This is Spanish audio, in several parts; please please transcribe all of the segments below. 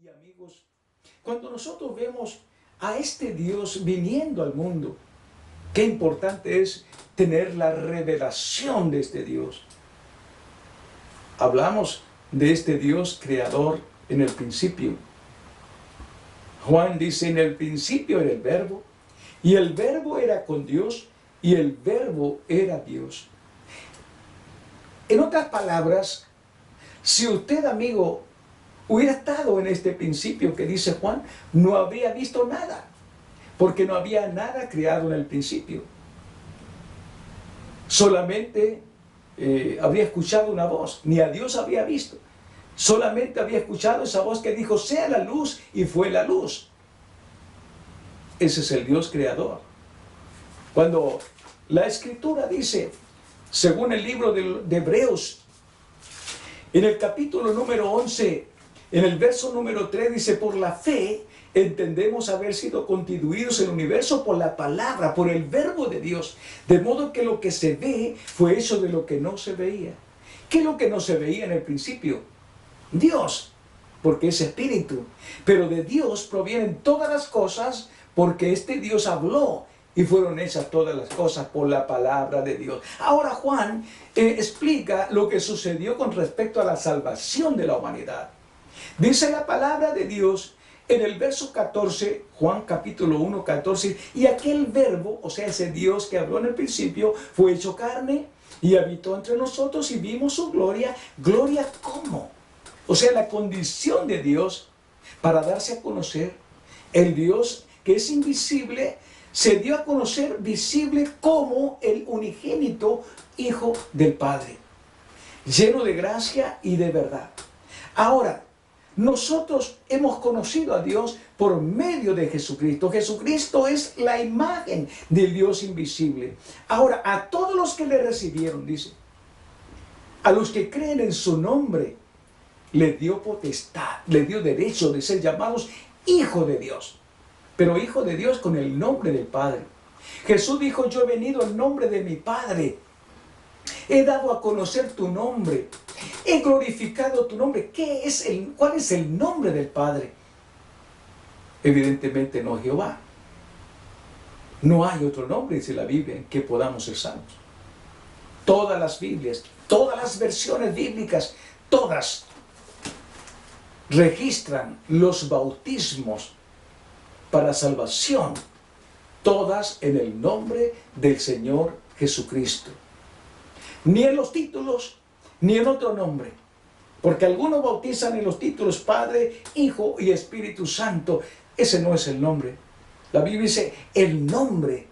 Y amigos, cuando nosotros vemos a este Dios viniendo al mundo, qué importante es tener la revelación de este Dios. Hablamos de este Dios creador en el principio. Juan dice, en el principio era el Verbo, y el Verbo era con Dios, y el Verbo era Dios. En otras palabras, si usted, amigo, hubiera estado en este principio que dice Juan, no habría visto nada, porque no había nada creado en el principio. Solamente habría escuchado una voz, ni a Dios había visto. Solamente había escuchado esa voz que dijo, sea la luz, y fue la luz. Ese es el Dios creador. Cuando la Escritura dice, según el libro de Hebreos, en el capítulo número 11, en el verso número 3 dice, por la fe entendemos haber sido constituidos en el universo por la palabra, por el verbo de Dios. De modo que lo que se ve fue hecho de lo que no se veía. ¿Qué es lo que no se veía en el principio? Dios, porque es espíritu. Pero de Dios provienen todas las cosas, porque este Dios habló y fueron hechas todas las cosas por la palabra de Dios. Ahora Juan explica lo que sucedió con respecto a la salvación de la humanidad. Dice la palabra de Dios en el verso 14, Juan capítulo 1, 14, y aquel verbo, o sea, ese Dios que habló en el principio, fue hecho carne y habitó entre nosotros y vimos su gloria. ¿Gloria cómo? O sea, la condición de Dios para darse a conocer. El Dios que es invisible se dio a conocer visible como el unigénito Hijo del Padre, lleno de gracia y de verdad. Ahora, nosotros hemos conocido a Dios por medio de Jesucristo. Jesucristo es la imagen del Dios invisible. Ahora, a todos los que le recibieron, dice, a los que creen en su nombre, le dio potestad, le dio derecho de ser llamados hijo de Dios. Pero hijo de Dios con el nombre del Padre. Jesús dijo, yo he venido en nombre de mi Padre. He dado a conocer tu nombre. He glorificado tu nombre. ¿Cuál es el nombre del Padre? Evidentemente no Jehová. No hay otro nombre, dice la Biblia, en que podamos ser salvos. Todas las Biblias, todas las versiones bíblicas, todas registran los bautismos para salvación, todas en el nombre del Señor Jesucristo. Ni en los títulos, ni en otro nombre. Porque algunos bautizan en los títulos Padre, Hijo y Espíritu Santo. Ese no es el nombre. La Biblia dice, el nombre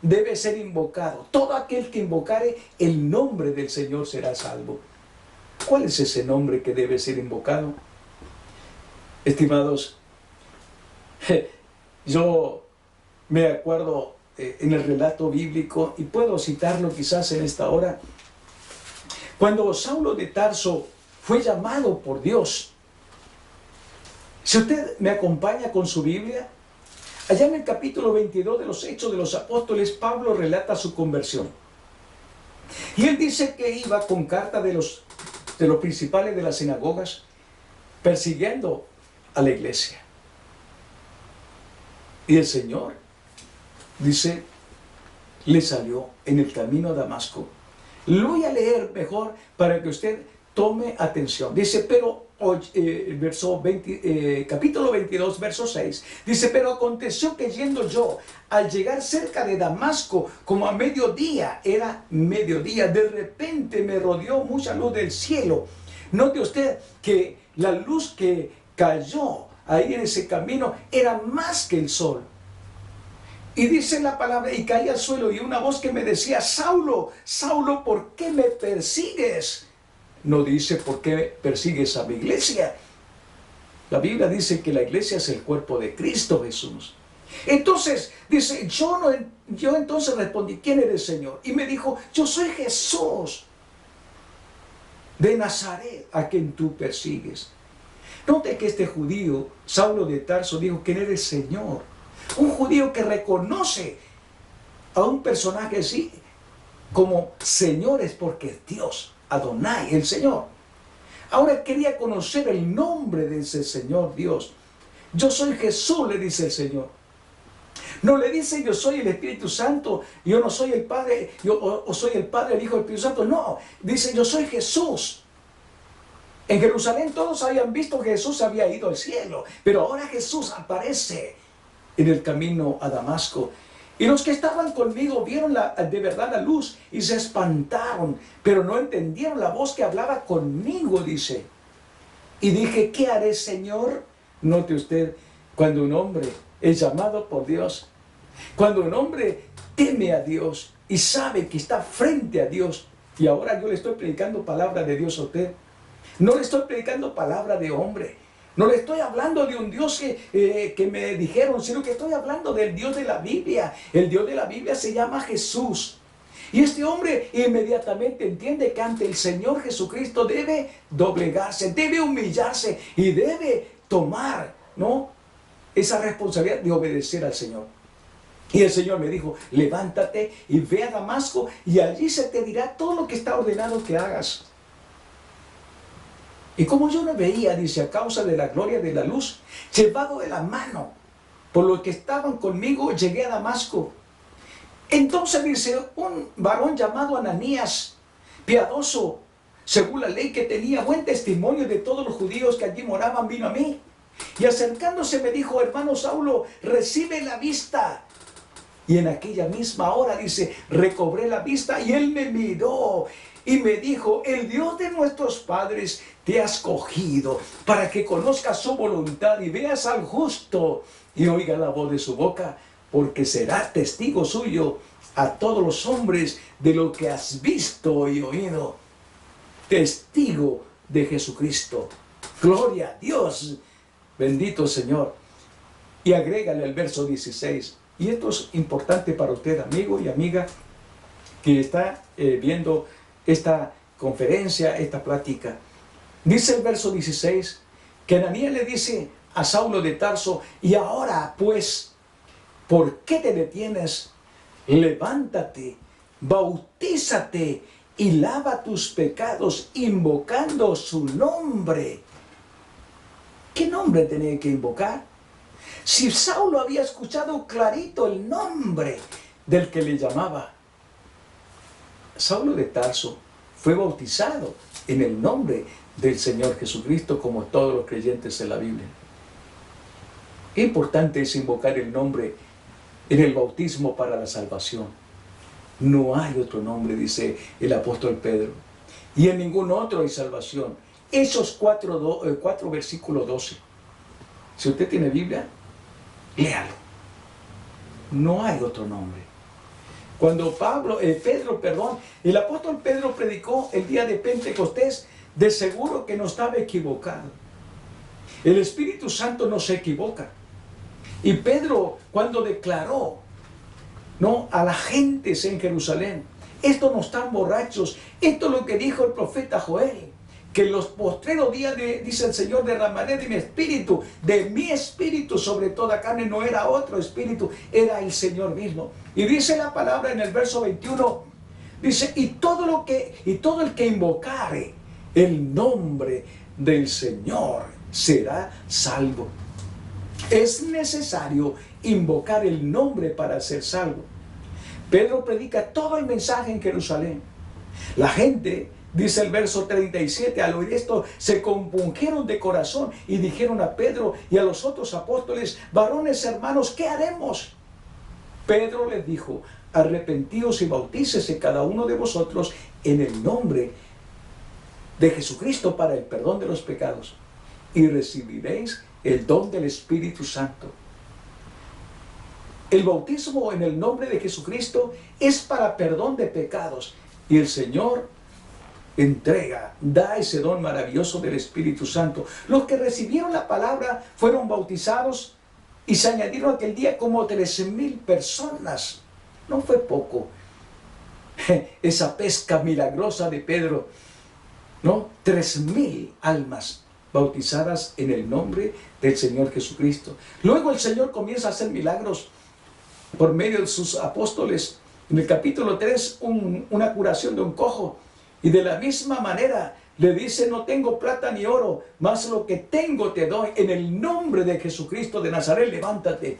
debe ser invocado. Todo aquel que invocare el nombre del Señor será salvo. ¿Cuál es ese nombre que debe ser invocado? Estimados, yo me acuerdo en el relato bíblico, y puedo citarlo quizás en esta hora, cuando Saulo de Tarso fue llamado por Dios. Si usted me acompaña con su Biblia, allá en el capítulo 22 de los Hechos de los Apóstoles, Pablo relata su conversión. Y él dice que iba con carta de los principales de las sinagogas, persiguiendo a la iglesia. Y el Señor, dice, le salió en el camino a Damasco. Lo voy a leer mejor para que usted tome atención. Dice, pero, capítulo 22, verso 6. Dice, pero aconteció que yendo yo, al llegar cerca de Damasco, como a mediodía, era mediodía, de repente me rodeó mucha luz del cielo. Note usted que la luz que cayó ahí en ese camino era más que el sol. Y dice la palabra, y caí al suelo, y una voz que me decía, Saulo, Saulo, ¿por qué me persigues? No dice, ¿por qué persigues a mi iglesia? La Biblia dice que la iglesia es el cuerpo de Cristo Jesús. Entonces, dice, yo entonces respondí, ¿quién eres, Señor? Y me dijo, yo soy Jesús de Nazaret, a quien tú persigues. Note que este judío, Saulo de Tarso, dijo, ¿quién eres, Señor? Un judío que reconoce a un personaje así como señores, porque es Dios, Adonai, el Señor. Ahora quería conocer el nombre de ese Señor Dios. Yo soy Jesús, le dice el Señor. No le dice yo soy el Espíritu Santo, yo no soy el Padre, o soy el Padre, el Hijo, el Espíritu Santo. No, dice yo soy Jesús. En Jerusalén todos habían visto que Jesús había ido al cielo, pero ahora Jesús aparece en el camino a Damasco. Y los que estaban conmigo vieron de verdad la luz y se espantaron, pero no entendieron la voz que hablaba conmigo, dice. Y dije, ¿qué haré, Señor? Note usted, cuando un hombre es llamado por Dios, cuando un hombre teme a Dios y sabe que está frente a Dios, y ahora yo le estoy predicando palabra de Dios a usted, no le estoy predicando palabra de hombre, no le estoy hablando de un Dios que me dijeron, sino que estoy hablando del Dios de la Biblia. El Dios de la Biblia se llama Jesús. Y este hombre inmediatamente entiende que ante el Señor Jesucristo debe doblegarse, debe humillarse y debe tomar, ¿no?, esa responsabilidad de obedecer al Señor. Y el Señor me dijo, levántate y ve a Damasco y allí se te dirá todo lo que está ordenado que hagas. Y como yo no veía, dice, a causa de la gloria de la luz, llevado de la mano por los que estaban conmigo, llegué a Damasco. Entonces dice, un varón llamado Ananías, piadoso, según la ley, que tenía buen testimonio de todos los judíos que allí moraban, vino a mí. Y acercándose me dijo, hermano Saulo, recibe la vista. Y en aquella misma hora, dice, recobré la vista y él me miró y me dijo, el Dios de nuestros padres te ha escogido para que conozcas su voluntad y veas al justo y oiga la voz de su boca, porque será testigo suyo a todos los hombres de lo que has visto y oído. Testigo de Jesucristo. Gloria a Dios. Bendito Señor. Y agrégale el verso 16. Y esto es importante para usted, amigo y amiga, que está viendo esta conferencia, esta plática. Dice el verso 16, que Ananías le dice a Saulo de Tarso, y ahora pues, ¿por qué te detienes? Levántate, bautízate y lava tus pecados invocando su nombre. ¿Qué nombre tenía que invocar? Si Saulo había escuchado clarito el nombre del que le llamaba. Saulo de Tarso fue bautizado en el nombre del Señor Jesucristo, como todos los creyentes en la Biblia. Qué importante es invocar el nombre en el bautismo para la salvación. No hay otro nombre, dice el apóstol Pedro, y en ningún otro hay salvación. Esos 4 versículos 12. Si usted tiene Biblia, léalo. No hay otro nombre. Cuando el apóstol Pedro predicó el día de Pentecostés, de seguro que no estaba equivocado. El Espíritu Santo no se equivoca. Y Pedro, cuando declaró, ¿no?, a la gente en Jerusalén, estos no están borrachos, esto es lo que dijo el profeta Joel, que en los postreros días, dice el Señor, derramaré de mi espíritu sobre toda carne. No era otro espíritu, era el Señor mismo. Y dice la palabra en el verso 21, dice, y todo el que invocare el nombre del Señor será salvo. Es necesario invocar el nombre para ser salvo. Pedro predica todo el mensaje en Jerusalén. La gente, dice el verso 37, al oír esto se compungieron de corazón y dijeron a Pedro y a los otros apóstoles, varones hermanos, ¿qué haremos? Pedro les dijo, arrepentíos y bautícese cada uno de vosotros en el nombre de Jesucristo para el perdón de los pecados y recibiréis el don del Espíritu Santo. El bautismo en el nombre de Jesucristo es para perdón de pecados y el Señor da ese don maravilloso del Espíritu Santo. Los que recibieron la palabra fueron bautizados y se añadieron aquel día como 13,000 personas. No fue poco esa pesca milagrosa de Pedro, ¿no? 3,000 almas bautizadas en el nombre del Señor Jesucristo. Luego el Señor comienza a hacer milagros por medio de sus apóstoles. En el capítulo 3, una curación de un cojo. Y de la misma manera le dice, no tengo plata ni oro, mas lo que tengo te doy. En el nombre de Jesucristo de Nazaret, levántate.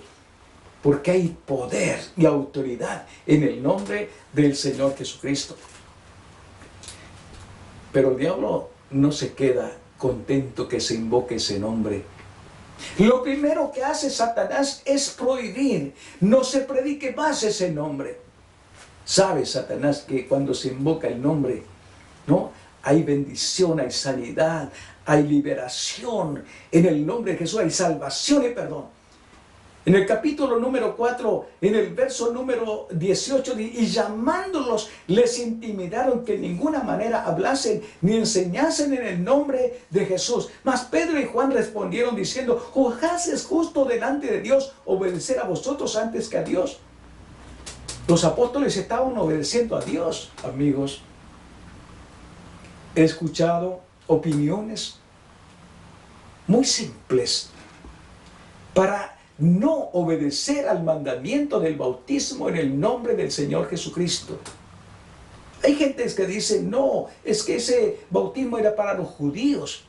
Porque hay poder y autoridad en el nombre del Señor Jesucristo. Pero el diablo no se queda contento que se invoque ese nombre. Lo primero que hace Satanás es prohibir. No se predique más ese nombre. Sabe Satanás que cuando se invoca el nombre, ¿no?, hay bendición, hay sanidad, hay liberación. En el nombre de Jesús hay salvación y perdón. En el capítulo número 4, en el verso número 18, y llamándolos, les intimidaron que en ninguna manera hablasen ni enseñasen en el nombre de Jesús. Mas Pedro y Juan respondieron diciendo, ¿juzgáis es justo delante de Dios obedecer a vosotros antes que a Dios? Los apóstoles estaban obedeciendo a Dios, amigos. He escuchado opiniones muy simples para no obedecer al mandamiento del bautismo en el nombre del Señor Jesucristo. Hay gente que dice, no, es que ese bautismo era para los judíos.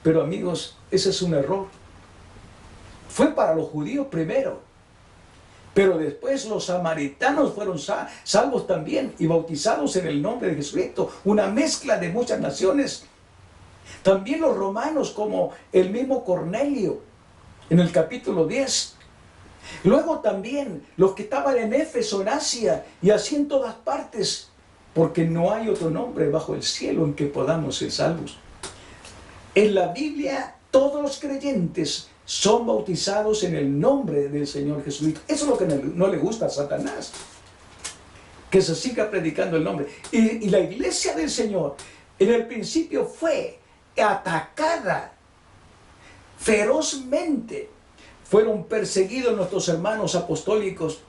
Pero amigos, ese es un error. Fue para los judíos primero. Pero después los samaritanos fueron salvos también y bautizados en el nombre de Jesucristo. Una mezcla de muchas naciones. También los romanos, como el mismo Cornelio, en el capítulo 10. Luego también los que estaban en Éfeso, en Asia, y así en todas partes. Porque no hay otro nombre bajo el cielo en que podamos ser salvos. En la Biblia, todos los creyentes son bautizados en el nombre del Señor Jesucristo. Eso es lo que no le gusta a Satanás. Que se siga predicando el nombre. Y la iglesia del Señor, en el principio fue atacada ferozmente. Fueron perseguidos nuestros hermanos apostólicos.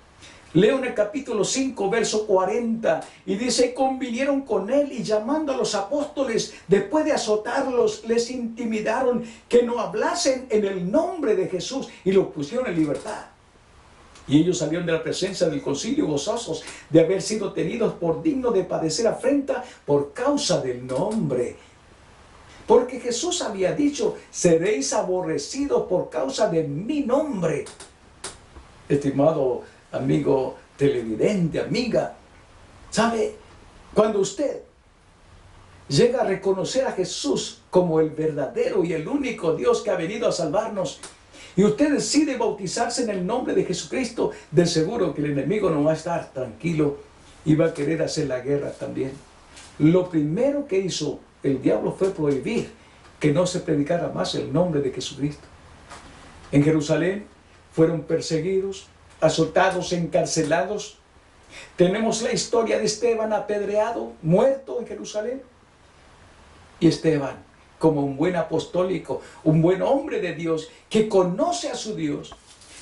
Leo en el capítulo 5, verso 40, y dice, convinieron con él y llamando a los apóstoles, después de azotarlos, les intimidaron que no hablasen en el nombre de Jesús y los pusieron en libertad. Y ellos salieron de la presencia del concilio gozosos de haber sido tenidos por dignos de padecer afrenta por causa del nombre. Porque Jesús había dicho, seréis aborrecidos por causa de mi nombre. Estimado amigo televidente, amiga, ¿sabe? Cuando usted llega a reconocer a Jesús como el verdadero y el único Dios que ha venido a salvarnos, y usted decide bautizarse en el nombre de Jesucristo, de seguro que el enemigo no va a estar tranquilo y va a querer hacer la guerra también. Lo primero que hizo el diablo fue prohibir que no se predicara más el nombre de Jesucristo. En Jerusalén fueron perseguidos, azotados, encarcelados. Tenemos la historia de Esteban apedreado, muerto en Jerusalén. Y Esteban, como un buen apostólico, un buen hombre de Dios, que conoce a su Dios,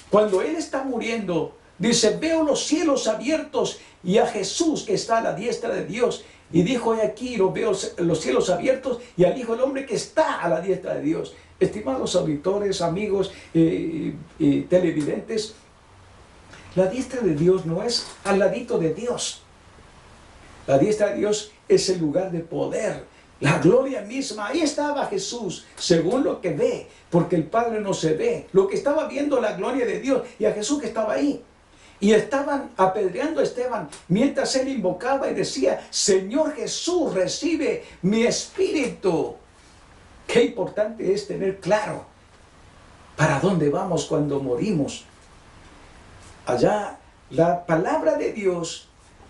cuando él está muriendo, dice, veo los cielos abiertos y a Jesús que está a la diestra de Dios. Y dijo, he aquí, veo los cielos abiertos y al Hijo del Hombre que está a la diestra de Dios. Estimados auditores, amigos y televidentes, la diestra de Dios no es al ladito de Dios. La diestra de Dios es el lugar de poder, la gloria misma. Ahí estaba Jesús, según lo que ve, porque el Padre no se ve. Lo que estaba viendo la gloria de Dios y a Jesús que estaba ahí. Y estaban apedreando a Esteban mientras él invocaba y decía, Señor Jesús, recibe mi espíritu. Qué importante es tener claro para dónde vamos cuando morimos. Allá, la palabra de Dios,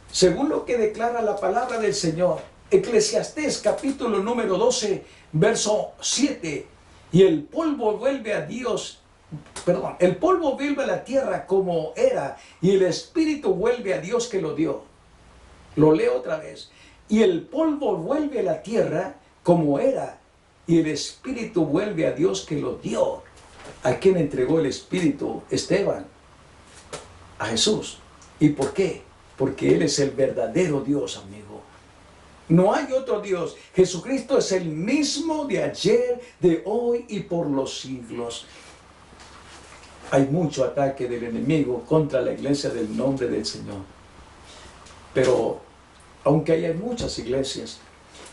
según lo que declara la palabra del Señor, Eclesiastés capítulo número 12, verso 7, y el polvo vuelve a Dios, el polvo vuelve a la tierra como era, y el espíritu vuelve a Dios que lo dio. Lo leo otra vez. Y el polvo vuelve a la tierra como era, y el espíritu vuelve a Dios que lo dio. ¿A quién entregó el espíritu? Esteban. A Jesús. ¿Y por qué? Porque Él es el verdadero Dios, amigo. No hay otro Dios. Jesucristo es el mismo de ayer, de hoy y por los siglos. Hay mucho ataque del enemigo contra la iglesia del nombre del Señor. Pero, aunque hay muchas iglesias,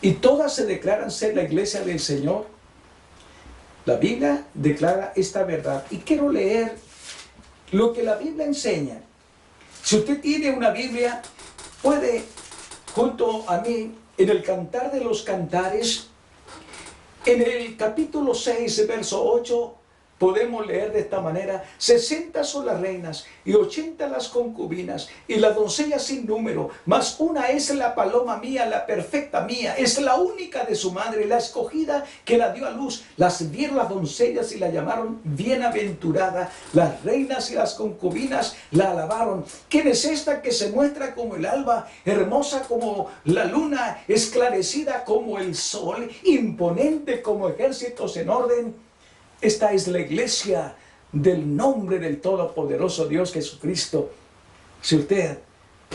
y todas se declaran ser la iglesia del Señor. La Biblia declara esta verdad. Y quiero leer lo que la Biblia enseña. Si usted tiene una Biblia, puede, junto a mí, en el Cantar de los Cantares, en el capítulo 6, verso 8, podemos leer de esta manera: 60 son las reinas y 80 las concubinas y las doncellas sin número, mas una es la paloma mía, la perfecta mía, es la única de su madre, la escogida que la dio a luz. Las vieron las doncellas y la llamaron bienaventurada, las reinas y las concubinas la alabaron. ¿Quién es esta que se muestra como el alba, hermosa como la luna, esclarecida como el sol, imponente como ejércitos en orden? Esta es la iglesia del nombre del Todopoderoso Dios Jesucristo. Si usted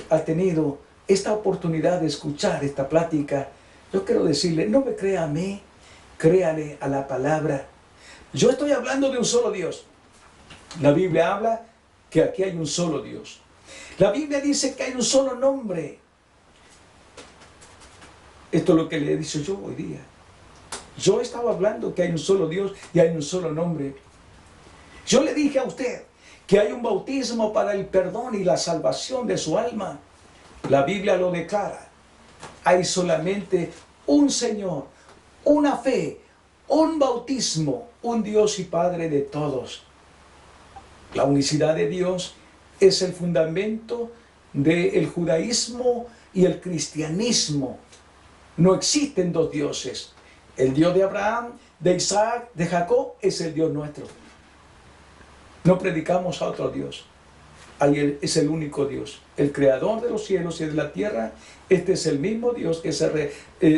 ha tenido esta oportunidad de escuchar esta plática, yo quiero decirle, no me crea a mí, créale a la palabra. Yo estoy hablando de un solo Dios. La Biblia habla que aquí hay un solo Dios. La Biblia dice que hay un solo nombre. Esto es lo que le he dicho yo hoy día. Yo estaba hablando que hay un solo Dios y hay un solo nombre. Yo le dije a usted que hay un bautismo para el perdón y la salvación de su alma. La Biblia lo declara. Hay solamente un Señor, una fe, un bautismo, un Dios y Padre de todos. La unicidad de Dios es el fundamento del judaísmo y el cristianismo. No existen dos dioses. El Dios de Abraham, de Isaac, de Jacob es el Dios nuestro. No predicamos a otro Dios. Ahí es el único Dios, el creador de los cielos y de la tierra. Este es el mismo Dios que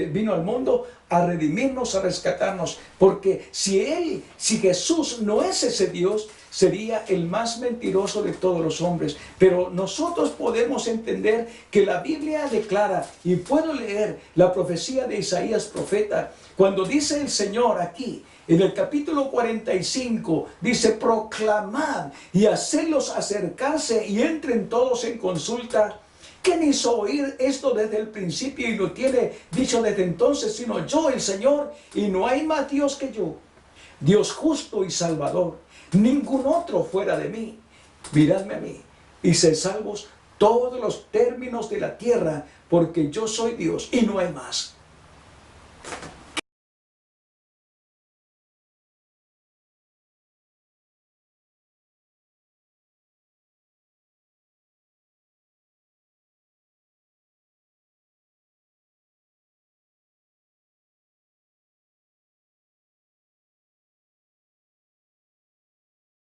vino al mundo a redimirnos, a rescatarnos. Porque si Jesús no es ese Dios, sería el más mentiroso de todos los hombres. Pero nosotros podemos entender que la Biblia declara, y puedo leer la profecía de Isaías profeta, cuando dice el Señor aquí, en el capítulo 45, dice: proclamad y hacedlos acercarse y entren todos en consulta. ¿Quién hizo oír esto desde el principio y lo tiene dicho desde entonces, sino yo, el Señor? Y no hay más Dios que yo, Dios justo y salvador, ningún otro fuera de mí. Miradme a mí y sed salvos todos los términos de la tierra, porque yo soy Dios y no hay más.